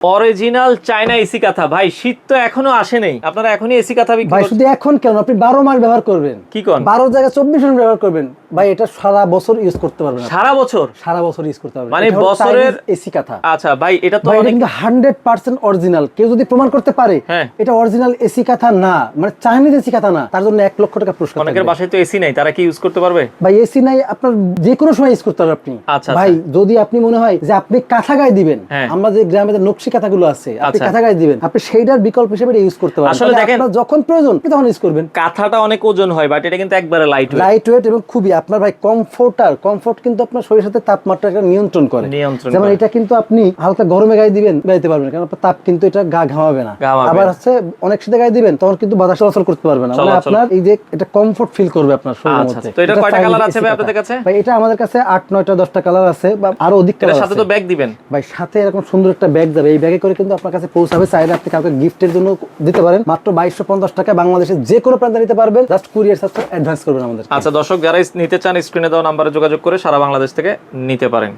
Original China AC কাঁথা। ভাই শীত তো এখনো আসে নাই, আপনারা এখনই এসি কাঁথা বিক্রি ভাই করছেন? শুধু এখন কেন, আপনি 12 মাস ব্যবহার করবেন। কি কোন? 12 জায়গায় 24 মাস ব্যবহার করবেন ভাই, এটা সারা বছর ইউজ করতে পারবেন। সারা বছর? সারা বছর ইউজ করতে পারবেন, মানে এটা হলো বছরের চাইনিজ এসি কাঁথা। আচ্ছা ভাই, এটা তো ভাই এটা অনেক কিন্তু 100% অরিজিনাল। কেউ যদি প্রমাণ করতে পারে হ্যাঁ। এটা অরিজিনাল এসি কাঁথা না, মানে চাইনিজ এসি কাঁথা না, তার জন্য 1 লক্ষ টাকা পুরস্কার অনেকের থাকবে। বাসায় তো এসি নাই, তারা কি ইউজ করতে পারবে? ভাই এসি নাই, আপনার যে কোনো সময় ইউজ করতে পারবেন আপনি। আচ্ছা, ভাই আচ্ছা। যদি আপনি মনে হয় যে আপনি কাঁথা গায়ে দিবেন, হ্যাঁ। আমরা যে গ্রামে যে নকশি কাঁথাগুলো আছে আপনি আচ্ছা। কাঁথা গায়ে দিবেন, আপনি সেইটার বিকল্প হিসেবে এটা ইউজ করতে পারবেন। আসলে তাহলে দেখেন, আপনার যখন প্রয়োজন আপনি তখন ইউজ করবেন। কাঁথাটা অনেক ওজন হয়, বাট এটা কিন্তু একবারে লাইট ওয়েট। লাইট ওয়েট এবং খুবই আপনার ভাই কমফোর্ট কিন্তু আপনার শরীরের সাথে তাপমাত্রাটা নিয়ন্ত্রণ করে। যেমন করে। এটা কিন্তু আপনি হালকা গরমে গায়ে দিবেন, গাইতে পারবেন, কারণ আপনার তাপ কিন্তু এটা গা ঘামাবে না। আবার হচ্ছে অনেক শীতে গায়ে দিবেন, তখন কিন্তু বাতাস চলাচল করতে পারবে না, মানে আপনার এই যে এটা কমফোর্ট ফিল করবে আপনার শরীরের আচ্ছা, মধ্যে। তো এটা কয়টা কালার আছে ভাই আপনাদের কাছে? ভাই এটা আমাদের কাছে 8, 9টা, 10টা কালার আছে, বা আরো অধিক কালার এর আছে। সাথে তো ব্যাগ দিবেন ভাই সাথে এরকম সুন্দর একটা ব্যাগ যাবে, এই ব্যাগে করে কিন্তু আপনার কাছে পৌঁছাবে। চাইলে আপনি কাউকে গিফটের জন্য দিতে পারেন। মাত্র 2250 টাকা বাংলাদেশের যে কোনো প্রান্তে নিতে পারবেন। জাস্ট কুরিয়ার চার্জটা অ্যাডভান্স করবেন আমাদের। আচ্ছা দর্শক, যারা নিতে চান স্ক্রিনে দেওয়া নাম্বারে যোগাযোগ করে সারা বাংলাদেশ থেকে নিতে পারেন।